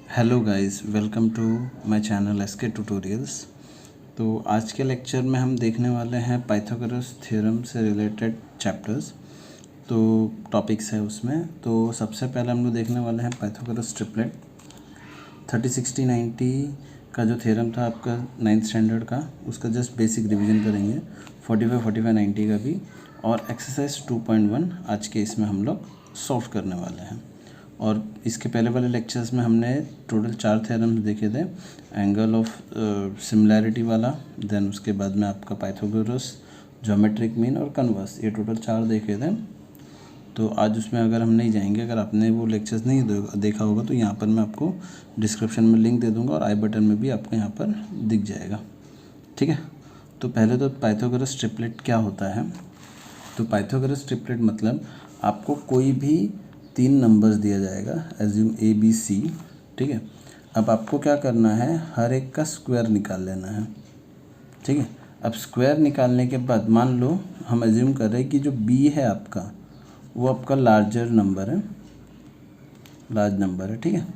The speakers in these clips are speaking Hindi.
Hello guys, welcome to my channel SK tutorials. तो आज के लेक्चर में हम देखने वाले हैं पाइथागोरस थ्योरम से रिलेटेड चैप्टर्स। तो टॉपिक्स है उसमें। तो सबसे पहले हम लोग देखने वाले हैं पाइथागोरस ट्रिपलेट 30, 60, 90 का जो थ्योरम था आपका 9th स्टैंडर्ड का, उसका जस्ट बेसिक रिवीजन करेंगे। 45, 45, 90 का भी, और एक्सरसाइज 2.1 आज के इसमें हम लोग सॉल्व करने वाले हैं। और इसके पहले वाले लेक्चर्स में हमने टोटल 4 थ्योरम्स देखे थे। एंगल ऑफ सिमिलैरिटी वाला, देन उसके बाद में आपका पाइथागोरस, ज्योमेट्रिक मीन और कन्वर्स, ये टोटल 4 देखे थे। तो आज उसमें अगर हम नहीं जाएंगे, अगर आपने वो लेक्चर्स नहीं देखा होगा तो यहाँ पर मैं आपको डिस्क्रिप्शन में लिंक दे दूँगा और आई बटन में भी आपको यहाँ पर दिख जाएगा। ठीक है। तो पहले तो पाइथागोरस ट्रिपलेट क्या होता है। तो पाइथागोरस ट्रिपलेट मतलब आपको कोई भी 3 नंबर्स दिया जाएगा, एज्यूम ए बी सी। ठीक है। अब आपको क्या करना है, हर एक का स्क्वायर निकाल लेना है। ठीक है। अब स्क्वायर निकालने के बाद मान लो हम एज्यूम कर रहे हैं कि जो बी है आपका, वो आपका लार्जर नंबर है, लार्ज नंबर है। ठीक है।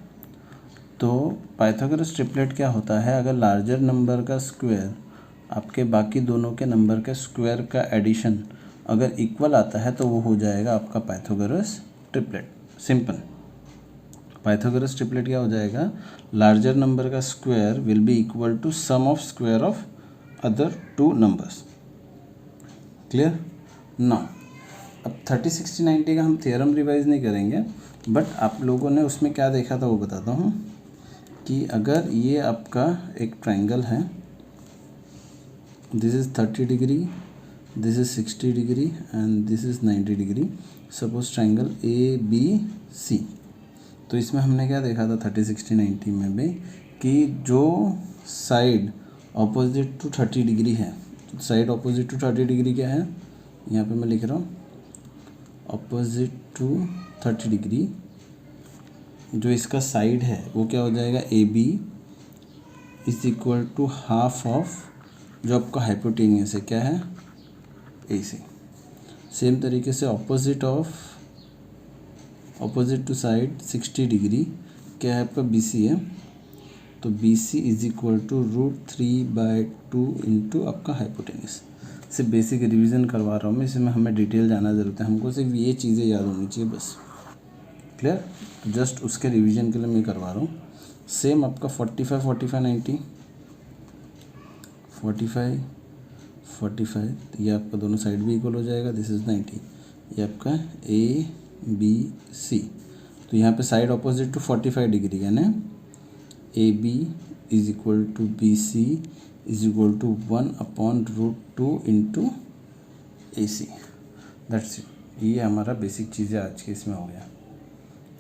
तो पाइथागोरस ट्रिपलेट क्या होता है, अगर लार्जर नंबर का स्क्वायर आपके बाकी दोनों के नंबर के स्क्वायर का एडिशन अगर इक्वल आता है तो वो हो जाएगा आपका Pythagoras triplet. Simple. Pythagoras triplet क्या हो जाएगा, लार्जर नंबर का square will be equal to sum of square of other 2 numbers. Clear ना। अब 30, 60, 90 का हम थ्योरम रिवाइज नहीं करेंगे, बट आप लोगों ने उसमें क्या देखा था वो बताता हूँ कि अगर ये आपका एक ट्रायंगल है, this is 30 degree, this is 60 degree and this is 90 degree. Suppose triangle A B C. तो इसमें हमने क्या देखा था 30, 60, 90 में भी, कि जो साइड ऑपोजिट टू 30 डिग्री है, साइड ऑपोजिट टू 30 डिग्री क्या है, यहाँ पे मैं लिख रहा हूँ ऑपोजिट टू 30 डिग्री, जो इसका साइड है वो क्या हो जाएगा, A B is equal to half of जो आपका हाइपोटेनियस है, क्या है, ए सी। सेम तरीके से ऑपोजिट टू साइड 60 डिग्री क्या है आपका, बी सी है। तो B C is equal to √3/2 into आपका हाइपोटेनियस। सिर्फ बेसिक रिवीजन करवा रहा हूँ मैं, इसमें हमें डिटेल जाना ज़रूरत है, हमको सिर्फ ये चीज़ें याद होनी चाहिए बस। क्लियर। तो जस्ट उसके रिवीजन के लिए मैं करवा रहा हूँ। सेम आपका 45, 45, 90, 45, 45, ये आपका दोनों साइड भी इक्वल हो जाएगा, दिस इज़ 90। ये आपका ए बी सी। तो यहाँ पे साइड ऑपोजिट टू 45 डिग्री, यानी A B is equal to B C is equal to 1/√2 into A C. That's it. ये हमारा बेसिक चीज़ें आज के इसमें हो गया।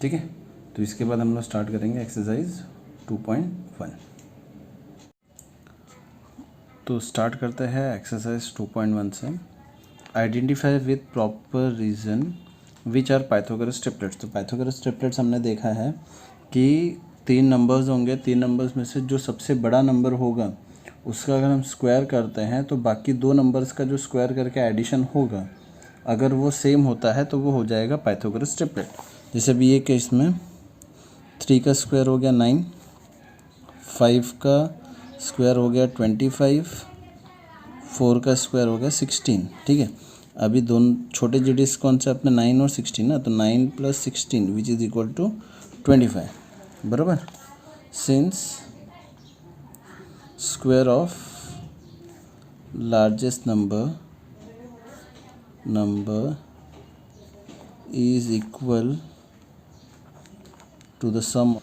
ठीक है। तो इसके बाद हम लोग स्टार्ट करेंगे एक्सरसाइज 2.1। तो स्टार्ट करते हैं एक्सरसाइज 2.1 से। Identify with proper reason which are Pythagoras triplets. तो पाइथागोरस ट्रिपलेट्स हमने देखा है कि 3 नंबर्स होंगे, 3 नंबर्स में से जो सबसे बड़ा नंबर होगा उसका अगर हम स्क्वायर करते हैं तो बाकी 2 नंबर्स का जो स्क्वायर करके एडिशन होगा अगर वो सेम होता है तो वो हो जाएगा पाइथागोरस ट्रिपलेट। जैसे अभी ये केस में 3 का स्क्वायर हो गया 9, 5 का स्क्वायर हो गया 25, 4 का स्क्वायर हो गया 16। ठीक है। अभी दोनों छोटे डिजिट्स कौन से अपने 9 और 16 ना, तो 9 + 16 विच इज़ इक्वल टू 25, बराबर। Since square of largest number is equal to the sum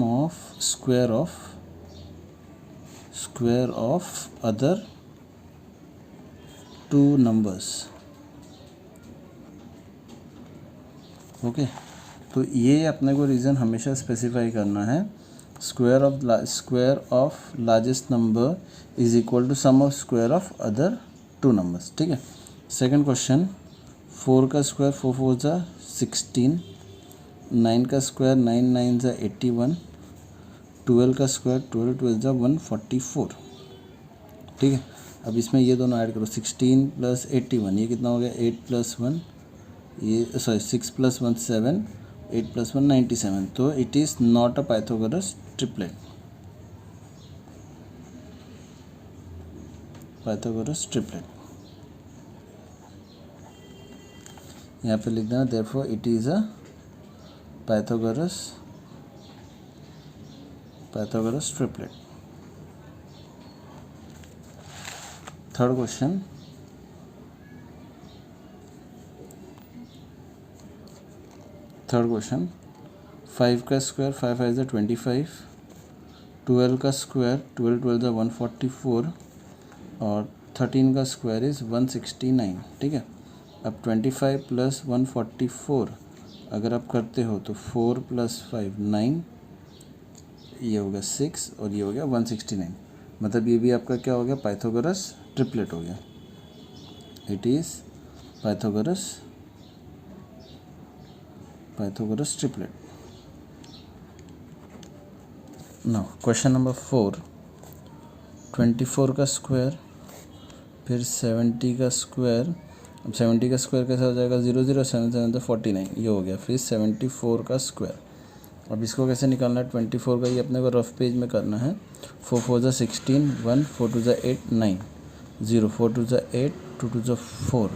of square of other 2 numbers. Okay. तो ये अपने को रीज़न हमेशा स्पेसिफाई करना है। Square of largest number is equal to sum of square of other 2 numbers. ठीक है। सेकंड क्वेश्चन, 4 का स्क्वायर 4 4 ज़ा 16, 9 का स्क्वायर 9 9 ज़ा 81, 12 का स्क्वायर 12 12 ज़ा 144। ठीक है। अब इसमें ये दोनों ऐड करो, 16 + 81, ये कितना हो गया, 8 + 1, ये सॉरी 6 + 1 7, 8 + 1 97, तो it is not a Pythagoras triplet. Pythagoras triplet यहाँ पे लिख देना, therefore it is a Pythagoras triplet. Third question, five का स्क्वायर, 5 5 ज़ा 25, 12 का स्क्वायर, 12 12 ज़ा 144 और 13 का स्क्वायर इज़ 169। ठीक है, अब 25 + 144 अगर आप करते हो तो 4 + 5 9, ये हो गया 6 और ये हो गया 169। मतलब ये भी आपका क्या हो गया, पाइथागोरस ट्रिपलेट हो गया। It is Pythagoras triplet. Now question number 4, 24 का स्क्वायर, फिर 70 का स्क्वायर। अब 70 का स्क्वायर कैसा हो जाएगा, 0 0 7 7 तो 49, ये हो गया। फिर 74 का स्क्वायर, अब इसको कैसे निकालना है, 24 का ये अपने को रफ पेज में करना है। 4 4 ज़ा 16, 1 4 2 ज़ा 8 9, 0 4 2 ज़ा 8, 2 2 ज़ा 4,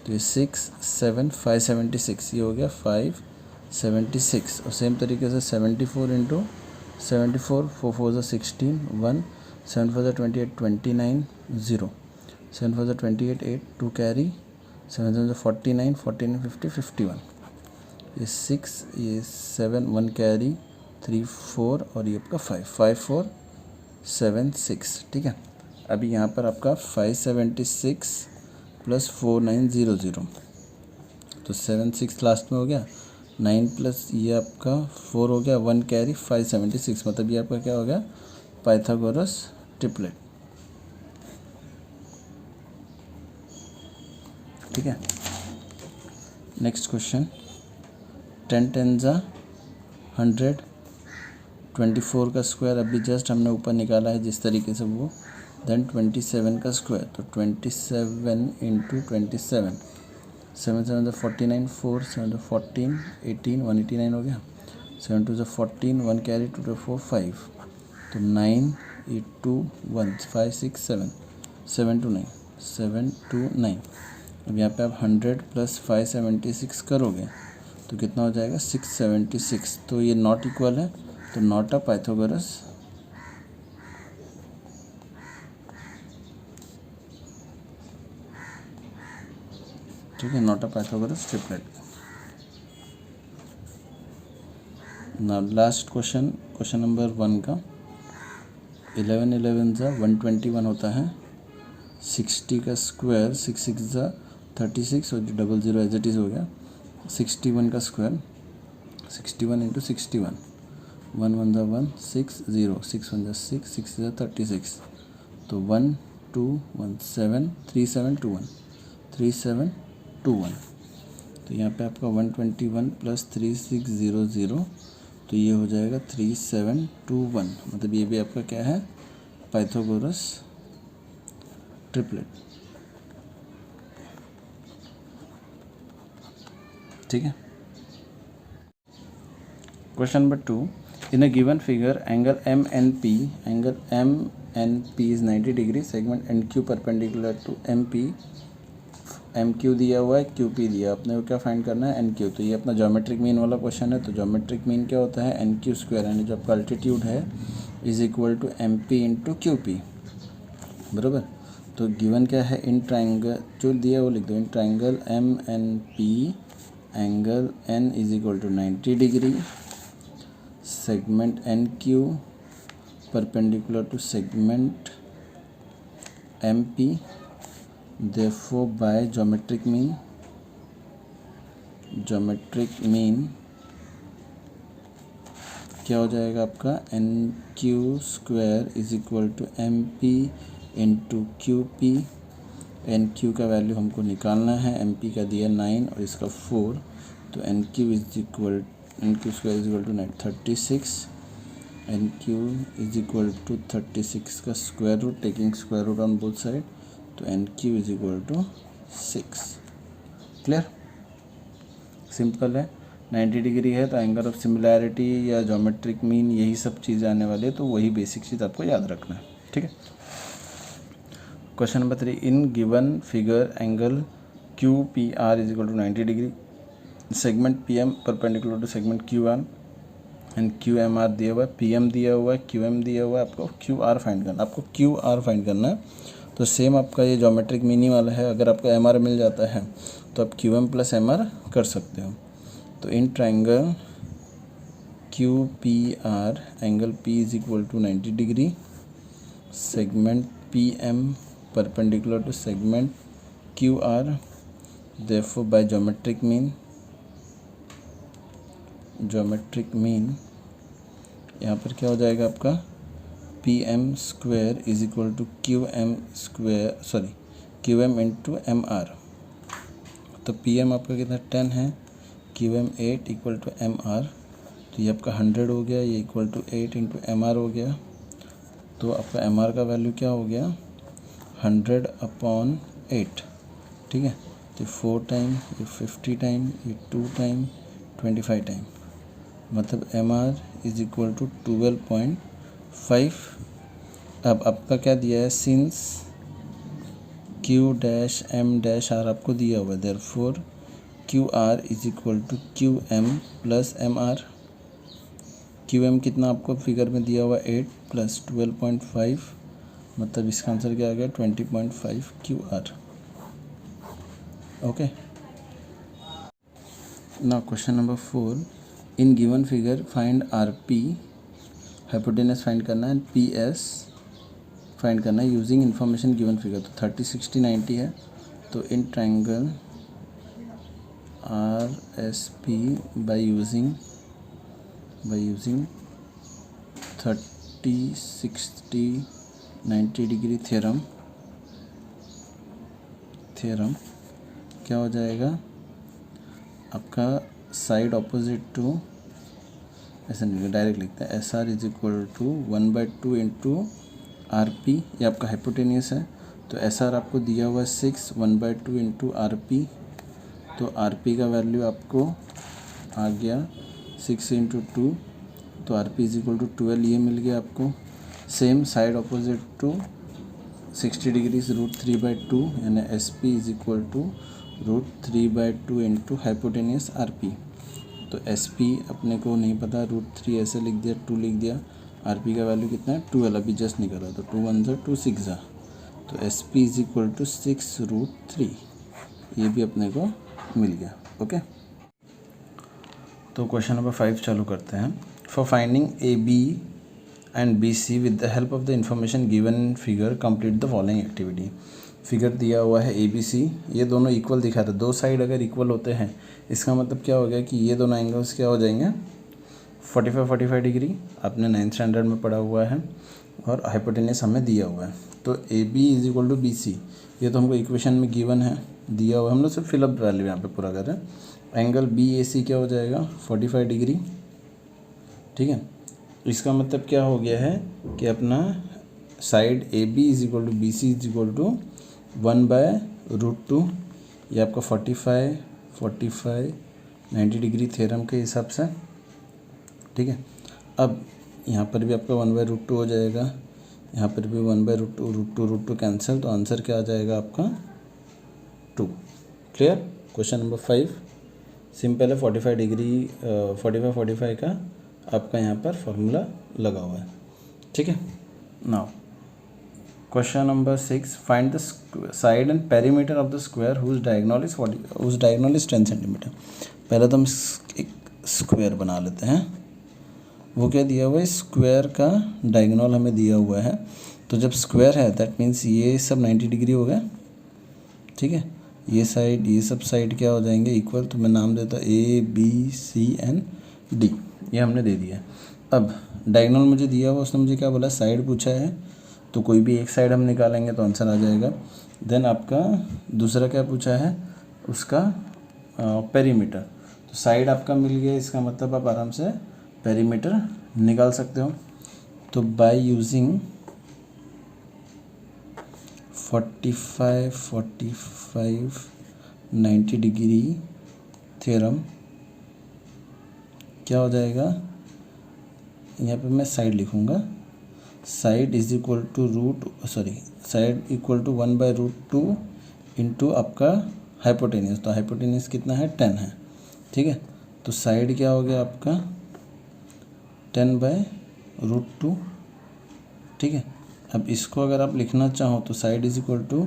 तो ये 6 7 576, ये हो गया 576। और सेम तरीके से 74 × 74, 4 4 ज़ा 16, 1 7 4 ज़ा 28 29, 0 7 4 ज़ा 28 8 2 कैरी, 7 7 ज़ा 49 49 50 51, ये 6 ये 7 1 कैरी, 3 4 और ये आपका 5 5 4 7 6। ठीक है, अभी यहाँ पर आपका 576 + 4900, तो 7 6 लास्ट में हो गया, 9 प्लस ये आपका 4 हो गया, 1 कैरी 576, मतलब ये आपका क्या हो गया, पाइथागोरस ट्रिपलेट। ठीक है, नेक्स्ट क्वेश्चन, 10 10 ज़ा 100, 24 का स्क्वायर अभी जस्ट हमने ऊपर निकाला है जिस तरीके से वो, देन 27 का स्क्वायर, तो 27 × 27, 7 7 ज़ा 49, 4 7 ज़ा 14 18 189 हो गया, 7 2 ज़ा 14, 1 कैरी 2 2 4 5, तो 9 8 2 1 5 6 7 7 2 9 7 2 9। अब यहाँ पे आप 100 + 576 करोगे तो कितना हो जाएगा, 676। तो ये नॉट इक्वल है, तो नॉट अ पाइथागोरस ठीक है, नॉट अ पाइथागोरस ट्रिपलेट। ना लास्ट क्वेश्चन, क्वेश्चन नंबर 1 का, 11 11 ज़ा 121 होता है, 60 का स्क्वायर, 6 6 ज़ा 36 और 00 एज इट इज़ हो गया, 61 का स्क्वायर, 61 × 61, 1 1 ज़ा 1 6 0 6 1 ज़ा 6 6 ज़ा 36, तो 1 2 1 7 3 7 2 1 3 7 2 1, तो यहाँ पे आपका 121 + 3600, तो ये हो जाएगा 3721। मतलब ये भी आपका क्या है, पाइथागोरस ट्रिपलेट। ठीक है, question number 2, in a given figure angle MNP is 90 degree, segment NQ perpendicular to MQ दिया हुआ है, QP दिया, अपने को क्या फाइंड करना है, NQ। तो ये अपना ज्योमेट्रिक मीन वाला क्वेश्चन है। तो ज्योमेट्रिक मीन क्या होता है, NQ², यानी जो आपका अल्टीट्यूड है is equal to MP × QP, बराबर। तो गिवन क्या है, इन ट्राइंगल जो दिया वो लिख दो, in triangle MNP angle N is equal to 90 degree, segment NQ perpendicular to segment MP, therefore by geometric mean क्या हो जाएगा आपका, NQ² is equal to MP × QP। NQ का वैल्यू हमको निकालना है, MP का दिया 9 और इसका 4, तो NQ² is equal to 36, NQ is equal to 36 का square root, taking square root on both side, तो NQ is equal to 6। Clear, simple है। 90 डिग्री है तो एंगल ऑफ सिमिलैरिटी या ज्योमेट्रिक मीन यही सब चीज़ें आने वाली है, तो वही बेसिक चीज़ आपको याद रखना है। ठीक है। Question number 3, in given figure angle Q P R is equal to 90 degree, segment P M perpendicular to segment Q R and Q M R दिया हुआ है, पी एम दिया हुआ है, क्यू एम दिया हुआ है, आपको क्यू आर फाइंड करना है। आपको क्यू आर फाइंड करना है तो सेम आपका ये ज्योमेट्रिक मीनी वाला है, अगर आपको एम आर मिल जाता है तो आप Q M plus M R कर सकते हो। तो in triangle Q P R angle P is equal to 90 degree, segment P M perpendicular to segment Q R, therefore by geometric mean यहाँ पर क्या हो जाएगा आपका P M square is equal to Q M into M R. तो पी एम आपका कितना 10 है, Q M 8 equal to M R, तो ये आपका 100 हो गया, ये equal to 8 into M R हो गया। तो आपका एम आर का वैल्यू क्या हो गया 100/8। ठीक है। तो 4 टाइम, ये 50 टाइम, ये 2 टाइम, 25 टाइम, मतलब M R is equal to 12.5। अब आपका क्या दिया है, since Q dash M dash R आपको दिया हुआ है, therefore Q R is equal to Q M plus M R. Q M कितना आपको फिगर में दिया हुआ 8 प्लस 12.5, मतलब इसका आंसर क्या आ गया 20.5 Q R. Okay. Now question number 4, इन given figure find R P, hypotenuse find करना है, पी एस फाइंड करना है यूजिंग इन्फॉर्मेशन गिवन फिगर। तो 30, 60, 90 है, तो in triangle R S P by using 30, 60, 90 degree theorem क्या हो जाएगा आपका, साइड ऑपोजिट टू, ऐसा नहीं डायरेक्ट लिखते हैं, S R is equal to 1/2 into R P, ये आपका हाइपोटेनियस है। तो एस आर आपको दिया हुआ है 6, 1/2 इंटू आर पी, तो आर पी का वैल्यू आपको आ गया 6 इंटू 2, तो R P is equal to 12, ये मिल गया आपको। Same side opposite to 60 degrees √3/2, यानी S P is equal to √3/2 into hypotenuse R P. तो एस पी अपने को नहीं पता, √3 ऐसे लिख दिया, 2 लिख दिया, आर पी का वैल्यू कितना है 12, अभी जस्ट निकला, तो 2 1 2 6, तो S P is equal to 6√3, ये भी अपने को मिल गया। ओके। तो क्वेश्चन नंबर 5 चालू करते हैं। For finding A B and B C with the help of the information given in figure complete the following activity. Figure दिया हुआ है ए बी सी, ये दोनों इक्वल दिखा रहे, दो साइड अगर इक्वल होते हैं इसका मतलब क्या हो गया कि ये दोनों एंगल्स क्या हो जाएंगे 45 डिग्री, आपने 9th स्टैंडर्ड में पढ़ा हुआ है, और हाइपोटेनस हमें दिया हुआ है। तो A B is equal to B C, ये तो हमको इक्वेशन में गिवन है, दिया हुआ है, हम लोग सिर्फ फिलअप वैल्यू यहाँ पे पूरा कर रहे हैं। एंगल बी ए सी क्या हो जाएगा 45 डिग्री। ठीक है। इसका मतलब क्या हो गया है कि अपना side A B is equal to B C is equal to 1/√2, ये आपका 45, 90 डिग्री थ्योरम के हिसाब से। ठीक है। अब यहाँ पर भी आपका 1/√2 हो जाएगा, यहाँ पर भी 1/√2 कैंसिल, तो आंसर क्या आ जाएगा आपका 2। क्लियर। क्वेश्चन नंबर 5 सिंपल है, 45 डिग्री 45 का आपका यहाँ पर फॉर्मूला लगा हुआ है। ठीक है। Now question number 6, find the side and perimeter of the square whose diagonal is 10 centimetre. पहले तो हम एक स्क्वायर बना लेते हैं। वो क्या दिया हुआ है, स्क्वायर का डायगोनल हमें दिया हुआ है, तो जब स्क्वायर है दैट मीन्स ये सब 90 डिग्री हो गया। ठीक है। ये साइड, ये सब साइड क्या हो जाएंगे इक्वल, तो मैं नाम देता A B C and D, ये हमने दे दिया। अब डायगोनल मुझे दिया हुआ, उसने मुझे क्या बोला, साइड पूछा है, तो कोई भी एक साइड हम निकालेंगे तो आंसर आ जाएगा। देन आपका दूसरा क्या पूछा है, उसका पेरीमीटर, तो साइड आपका मिल गया, इसका मतलब आप आराम से पेरीमीटर निकाल सकते हो। तो बाय यूजिंग 45, 90 डिग्री थ्योरम क्या हो जाएगा, यहाँ पे मैं साइड लिखूँगा, side is equal to side equal to 1/√2 into आपका हाइपोटेनियस। तो हाइपोटेनियस कितना है, 10 है, ठीक है। तो साइड क्या हो गया आपका 10/√2, ठीक है। अब इसको अगर आप लिखना चाहो तो साइड इज इक्वल टू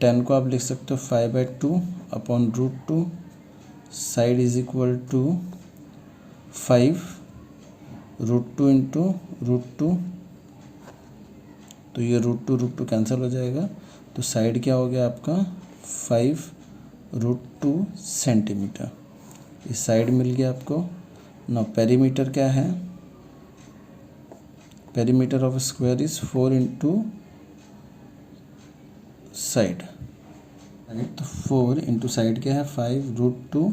10 को आप लिख सकते हो 5/2 upon √2, side is equal to 5√2 into √2, तो ये √2 कैंसिल हो जाएगा। तो साइड क्या हो गया आपका 5√2 सेंटीमीटर, इस साइड मिल गया आपको ना। पेरीमीटर क्या है, perimeter of square is 4 into side, तो 4 इंटू साइड क्या है 5√2,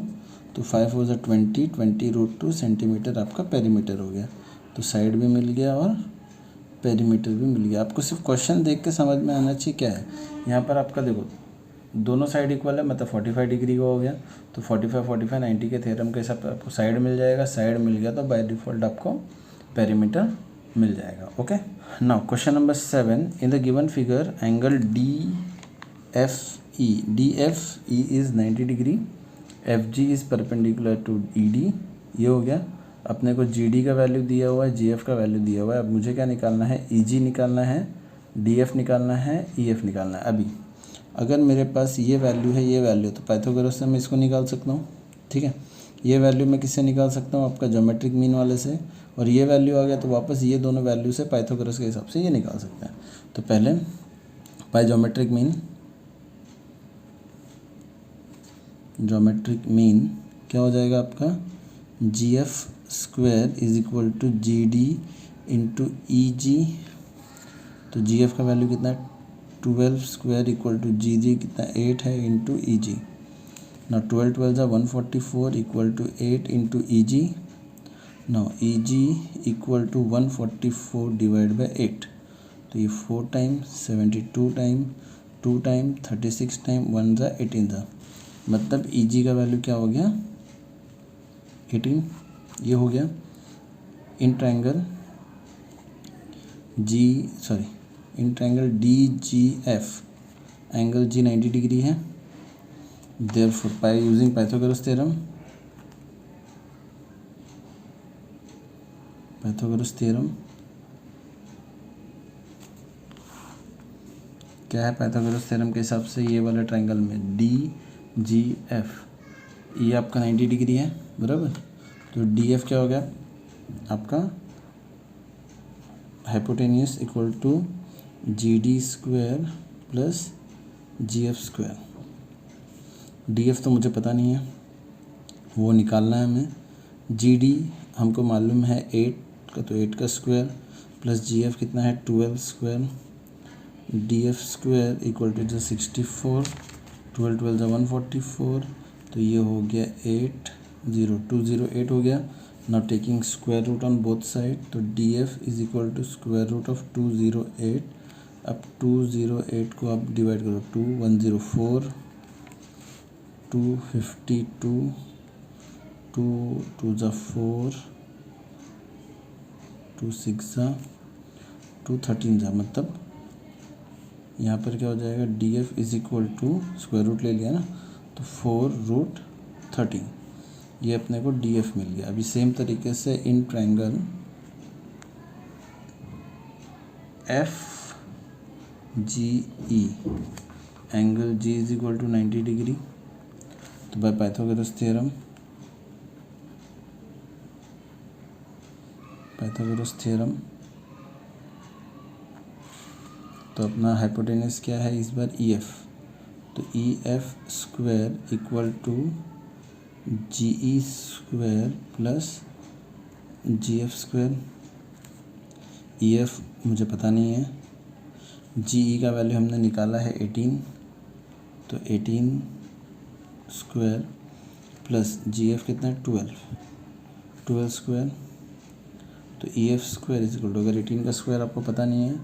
तो 5 हो जाए 20 सेंटीमीटर आपका पेरीमीटर हो गया। तो साइड भी मिल गया और पेरीमीटर भी मिल गया। आपको सिर्फ क्वेश्चन देख के समझ में आना चाहिए क्या है। यहाँ पर आपका देखो दोनों साइड इक्वल है, मतलब 45 डिग्री का हो गया, तो 45 90 के थ्योरम के हिसाब से आपको साइड मिल जाएगा। साइड मिल गया तो बाय डिफ़ॉल्ट आपको पेरीमीटर मिल जाएगा। Okay, now question number 7, in the given figure angle DFE is 90 degree, FG is perpendicular to ED। ये हो गया। अपने को GD का वैल्यू दिया हुआ है, GF का वैल्यू दिया हुआ है। अब मुझे क्या निकालना है, EG निकालना है, DF निकालना है, EF निकालना है। अभी अगर मेरे पास ये वैल्यू है, ये वैल्यू, तो पाइथागोरस से मैं इसको निकाल सकता हूँ, ठीक है। ये वैल्यू मैं किससे निकाल सकता हूँ, आपका ज्योमेट्रिक मीन वाले से, और ये वैल्यू आ गया तो वापस ये दोनों वैल्यू से पाइथागोरस के हिसाब से ये निकाल सकते हैं। तो पहले बाय ज्योमेट्रिक मीन क्या हो जाएगा आपका, GF square is equal to GD into EG। तो GF का वैल्यू कितना है 12 स्क्वायर इक्वल टू GG कितना 8 है इंटू EG। ना 12 12 144 equal to 8 into EG। Now EG equal to 144 divide by 8, तो ये 4 टाइम 72 टाइम 2 टाइम 36 टाइम 1 ज़ा 18 ज़ा, मतलब EG का वैल्यू क्या हो गया 18। ये हो गया। In triangle DGF angle G 90 degree है। Therefore by using Pythagoras theorem क्या है, पाइथागोरस थ्योरम के हिसाब से ये वाले ट्रायंगल में DGF ये आपका 90 डिग्री है, बराबर। तो DF क्या हो गया आपका hypotenuse equal to GD square plus GF square. DF तो मुझे पता नहीं है, वो निकालना है हमें। GD हमको मालूम है 8 का, तो 8 का स्क्वायर प्लस GF कितना है 12 square, DF square equal to जो 64, 12 12 जो 144, तो ये हो गया 80208 हो गया। Now taking square root on both side, तो DF is equal to square root of 208। अब 208 को आप डिवाइड करो 2 104 252 2 2 ज़ा 4 2 6 ज़ा 2 13 ज़ा, मतलब यहाँ पर क्या हो जाएगा DF is equal to square root ले लिया ना, तो 4√13, ये अपने को DF मिल गया। अभी सेम तरीके से in triangle FGE angle G is equal to 90 degree, तो बाय पाइथागोरस थ्योरम तो अपना हाइपोटेनस क्या है इस बार EF, तो EF square equal to GE square plus GF square. EF मुझे पता नहीं है, GE का वैल्यू हमने निकाला है 18, तो 18 स्क्वायर प्लस GF कितना है 12 स्क्वायर, तो EF square is equal to, अगर 18 का स्क्वायर आपको पता नहीं है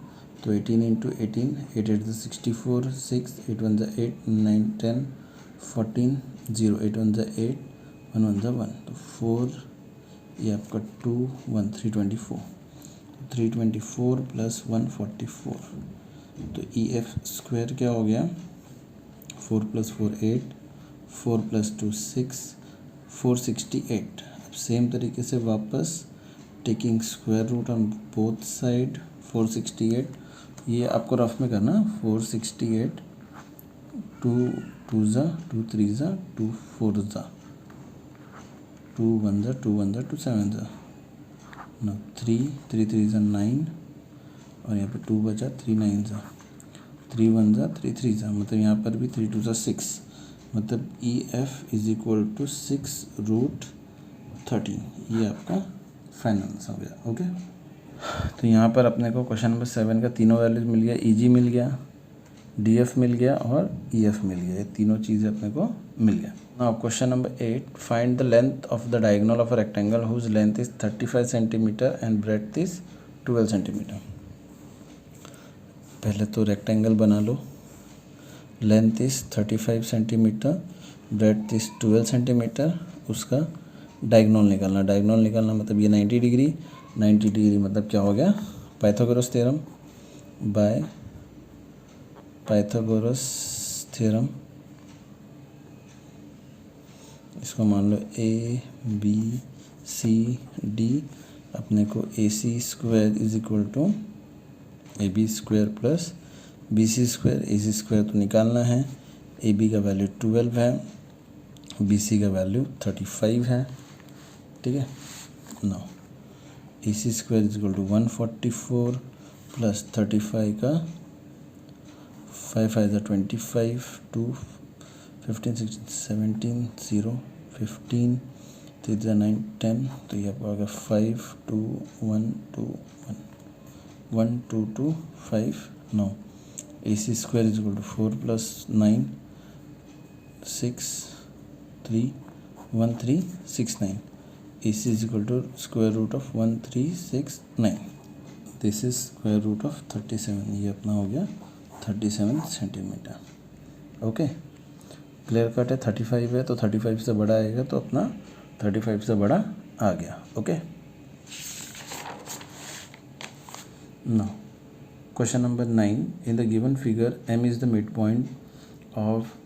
तो 18 इंटू 18 8 8 64 6 8 1 8 9 10 14 0 8 1 8 1 1 1, तो 4 ये आपका 324, 324 प्लस 144, तो ई एफ स्क्वायर क्या हो गया, 4 + 4 8, 4 + 2 6, 468। अब सेम तरीके से वापस taking square root on both side, 468, ये आपको रफ में करना, 468, 2 2 ज़ा 2 3 ज़ा 2 4 ज़ा 2 1 ज़ा 2 1 ज़ा 2 7 ज़ा 3 3 3 ज़ा 9, और यहाँ पे 2 बचा, 3 9 ज़ा 3 1 ज़ा 3 3 ज़ा, मतलब यहाँ पर भी 3 2 ज़ा 6, मतलब E F is equal to 6√13। ये आपका फाइनल आंसर हो गया। ओके, तो यहाँ पर अपने को क्वेश्चन नंबर 7 का तीनों वैल्यूज मिल गया, ई जी मिल गया, डी एफ मिल गया और ई एफ मिल गया, ये तीनों चीज़ें अपने को मिल गया। Now question number 8, find the length of the diagonal of a rectangle whose length is 35 centimetre and breadth is 12 centimetre. पहले तो रेक्टेंगल बना लो, length is 35 centimetre, breadth is 12 centimetre, उसका डायगोनल निकालना मतलब ये 90 डिग्री, 90 डिग्री मतलब क्या हो गया, Pythagoras theorem by Pythagoras theorem. इसको मान लो ए बी सी डी, अपने को A C square is equal to A B square plus B C square, A C square तो निकालना है, ए बी का वैल्यू 12 है, बी सी का वैल्यू 35 है, ठीक है। No A C square is equal to 144 plus 35 का 5 5 25, 2 15 16 17 0 15 3 9 10, तो ये आपको आ गया 5 2 1 2 1 1 2 2 5 9। A C square is equal to 4 plus 9 6 3 1 3 6 9, A C is equal to square root of 1369, this is square root of 37, ये अपना हो गया 37 सेंटीमीटर। ओके, क्लियर कट है, 35 है तो 35 से बड़ा आएगा, तो अपना 35 से बड़ा आ गया। Okay, now question number 9, in the given figure M is the mid point of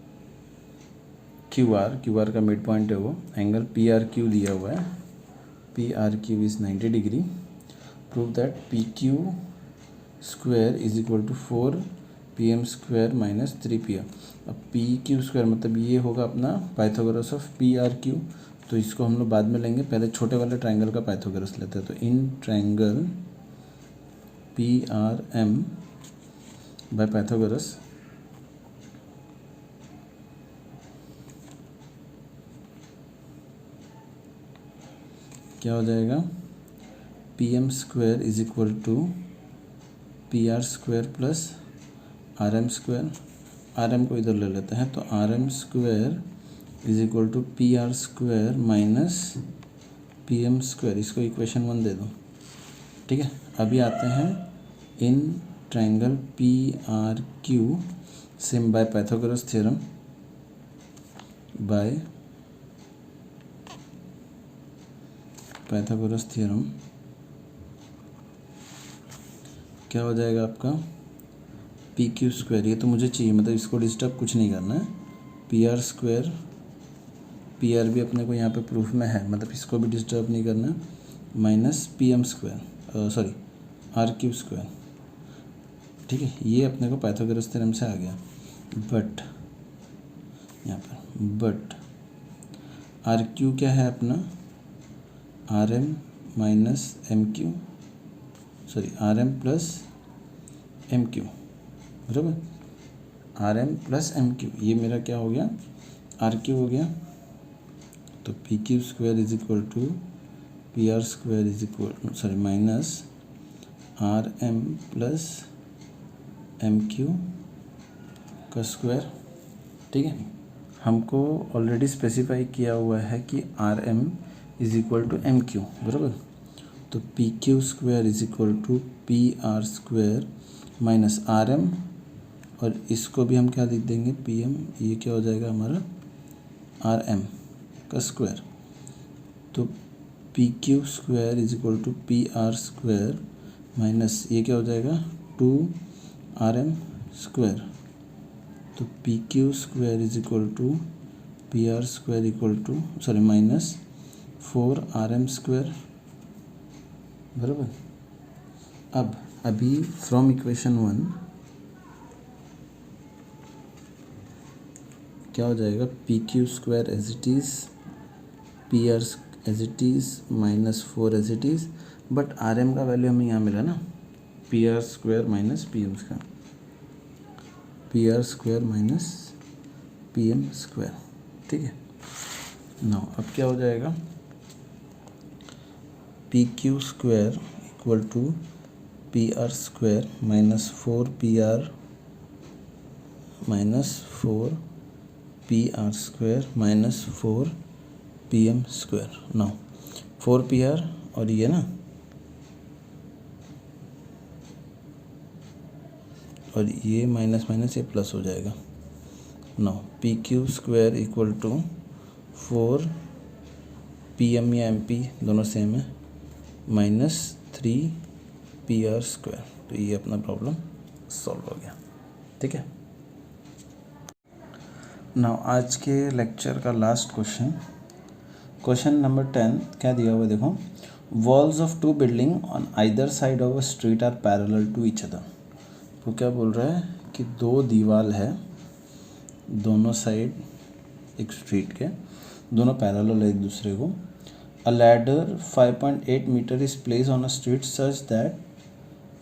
Q R का मिड पॉइंट है वो, एंगल पी आर क्यू दिया हुआ है, P R Q is 90 degree, prove that P Q square is equal to 4 P M square minus 3 P R. अब पी क्यू स्क्वायर मतलब ये होगा अपना Pythagoras of P R Q, तो इसको हम लोग बाद में लेंगे, पहले छोटे वाले ट्रायंगल का पाइथागोरस लेते हैं। तो in triangle P R M by Pythagoras क्या हो जाएगा, P M square is equal to P R square plus R M square, R M को इधर ले लेते हैं, तो R M square is equal to P R square minus P M square, इसको इक्वेशन 1 दे दो, ठीक है। अभी आते हैं in triangle P R Q सिम by Pythagoras theorem by Pythagoras theorem, क्या हो जाएगा आपका पी क्यू स्क्वायर, ये तो मुझे चाहिए, मतलब इसको डिस्टर्ब कुछ नहीं करना है, P R square, P are भी अपने को यहाँ पे प्रूफ में है, मतलब इसको भी डिस्टर्ब नहीं करना है, minus P M square, sorry R Q square, ठीक है। ये अपने को पाइथागोरस थ्योरम से आ गया, बट यहाँ पर बट आर क्यू क्या है अपना, R M minus M Q, sorry R M plus M Q, बराबर, R M plus M Q, ये मेरा क्या हो गया, आर क्यू हो गया, तो P Q square is equal to P R square is equal, sorry minus R M plus M Q का स्क्वायर, ठीक है। हमको ऑलरेडी स्पेसिफाई किया हुआ है कि R M is equal to M Q, बराबर, तो P Q square is equal to P R square minus R M, और इसको भी हम क्या लिख देंगे, पी एम, ये क्या हो जाएगा हमारा आर एम का स्क्वायर, तो P Q square is equal to P R square minus ये क्या हो जाएगा 2 RM स्क्वायर। तो P Q square is equal to P R square equal to sorry minus 4 RM square बराबर। अब अभी फ्रॉम इक्वेशन 1 क्या हो जाएगा P Q square as it is P R as it is minus 4 as it is, but are M का वैल्यू हमें यहाँ मिला ना P R square minus P M square, P R square minus P M square, ठीक है। नाउ अब क्या हो जाएगा P Q square equal to P R square minus 4 P R square minus 4 P M square. Now 4 PR और ये ना और ये माइनस माइनस ये प्लस हो जाएगा। Now P Q square equal to 4 PM या MP दोनों सेम है माइनस 3 PR स्क्वायर। तो ये अपना प्रॉब्लम सॉल्व हो गया, ठीक है। नाउ आज के लेक्चर का लास्ट क्वेश्चन नंबर 10 क्या दिया हुआ है देखो। Walls of 2 building on either side of a street are parallel to each other. तो क्या बोल रहा है कि 2 दीवार है दोनों साइड एक स्ट्रीट के, दोनों पैरेलल है एक दूसरे को। A ladder 5.8 metre is place on a street such that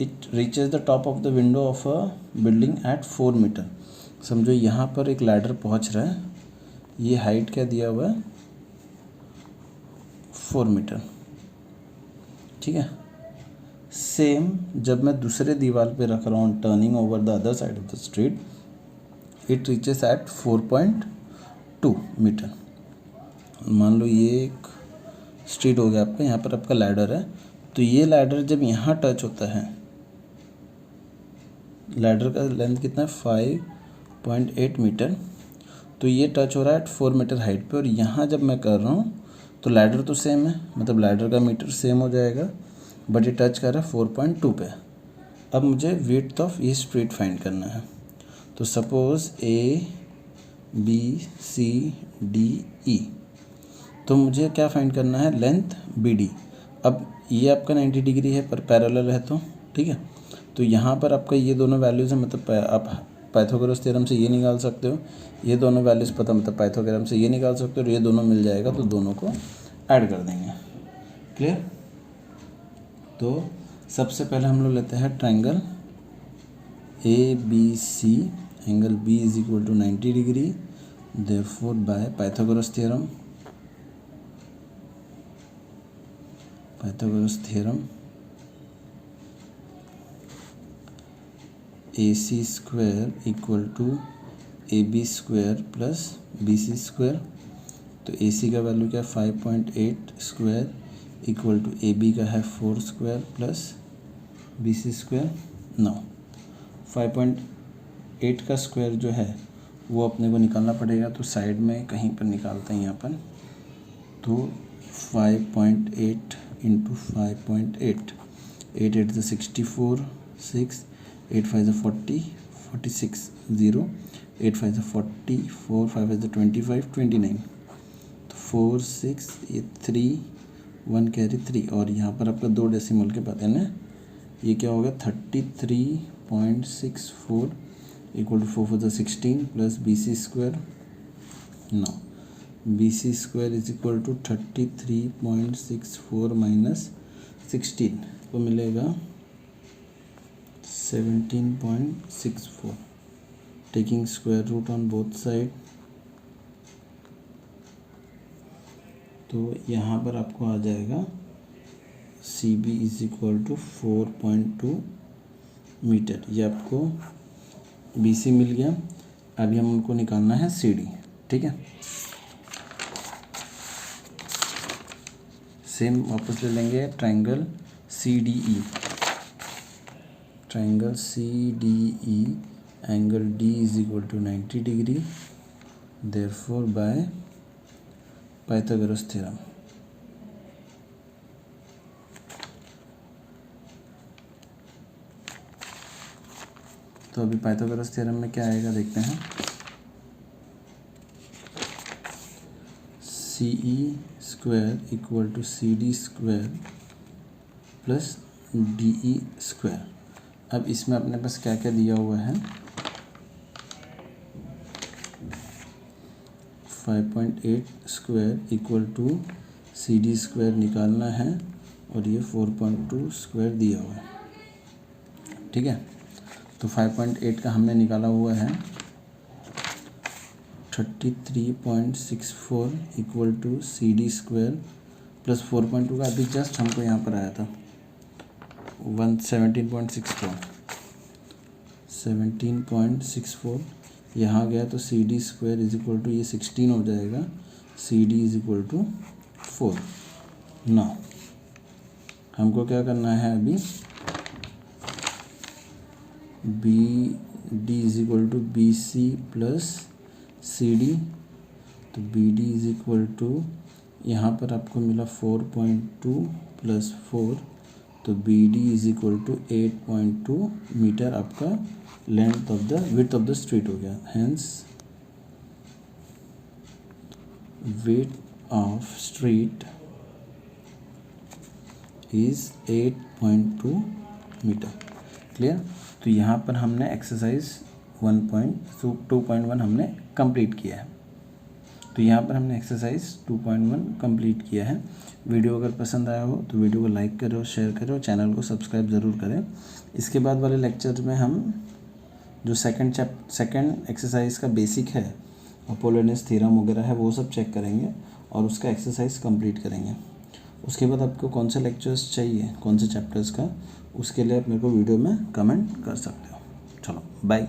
it reaches the top of the window of a building at 4 metre. समझो यहाँ पर एक लैडर पहुँच रहा है, ये हाइट क्या दिया हुआ है 4 मीटर, ठीक है। सेम जब मैं दूसरे दीवार पे रख रहा हूँ turning over the other side of the street it reaches at 4.2 metre. मान लो ये एक स्ट्रीट हो गया आपका, यहाँ पर आपका लैडर है, तो ये लैडर जब यहाँ टच होता है, लैडर का लेंथ कितना है 5.8 मीटर, तो ये टच हो रहा है एट 4 मीटर हाइट पे, और यहाँ जब मैं कर रहा हूँ तो लैडर तो सेम है, मतलब लैडर का मीटर सेम हो जाएगा, बट ये टच कर रहा है 4.2 पे। अब मुझे विड्थ ऑफ ये स्ट्रीट फाइंड करना है। तो सपोज ABCDE, तो मुझे क्या फाइंड करना है लेंथ BD। अब ये आपका 90 डिग्री है पर पैरेलल है, तो ठीक है। तो यहाँ पर आपका ये दोनों वैल्यूज़ हैं, मतलब आप पाइथागोरस थ्योरम से ये निकाल सकते हो, ये दोनों वैल्यूज़ पता मतलब पाइथागोरस से ये निकाल सकते हो, और ये दोनों मिल जाएगा तो दोनों को ऐड कर देंगे। क्लियर। तो सबसे पहले हम लोग लेते हैं triangle ABC, angle B is equal to 90 degree, therefore by Pythagoras theorem AC square equal to AB square plus BC square. तो AC का वैल्यू क्या है 5.8 स्क्वायर इक्वल टू AB का है 4 स्क्वायर प्लस BC स्क्वायर। नौ 5.8 का स्क्वायर जो है वो अपने को निकालना पड़ेगा, तो साइड में कहीं पर निकालते हैं यहाँ पर। तो 5.8 इंटू 5.8, 8 8 64, 6 8 5 40, 46 0, 8 5 40, 4 5 25, 29। तो 4 6 ये 3 1 कैरी 3, और यहाँ पर आपका 2 डेसिमल के बाद है ना, ये क्या होगा 33.64 equal to 4 4 16 plus BC square. No BC square is equal to 33.64 minus 16 को मिलेगा 17.64, taking square root on both side. तो यहाँ पर आपको आ जाएगा CB is equal to 4.2 metre. ये आपको BC मिल गया। अभी हम उनको निकालना है CD, ठीक है। सेम वापस ले लेंगे triangle CDE, angle D is equal to 90 degree, therefore by Pythagoras theorem तो अभी पाइथागोरस थ्योरम में क्या आएगा देखते हैं। CE square equal to CD square plus DE square. अब इसमें अपने पास क्या क्या दिया हुआ है, 5.8 square equal to CD square निकालना है और ये 4.2 स्क्वायर दिया हुआ है। ठीक है, तो 5.8 का हमने निकाला हुआ है 33.64 equal to CD square plus 4.2 का अभी जस्ट हमको यहाँ पर आया था 17.64 यहाँ गया तो CD square is equal to ये 16 हो जाएगा, CD इज इक्वल टू 4। ना हमको क्या करना है अभी, BD is equal to BC plus CD, तो BD इज इक्वल टू यहाँ पर आपको मिला 4.2 प्लस 4, तो BD is equal to 8.2 metre आपका length of the width of the street हो गया। Hence width of street is 8.2 metre. Clear. तो यहाँ पर हमने एक्सरसाइज 2.1 हमने कंप्लीट किया है। तो यहाँ पर हमने एक्सरसाइज 2.1 कंप्लीट किया है। वीडियो अगर पसंद आया हो तो वीडियो को लाइक करो, शेयर करो, चैनल को सब्सक्राइब ज़रूर करें। इसके बाद वाले लेक्चर में हम जो सेकंड एक्सरसाइज का बेसिक है, अपोलोनियस थ्योरम वगैरह है, वो सब चेक करेंगे और उसका एक्सरसाइज कंप्लीट करेंगे। उसके बाद आपको कौन से लेक्चर्स चाहिए, कौन से चैप्टर्स का, उसके लिए आप मेरे को वीडियो में कमेंट कर सकते हो। चलो बाय।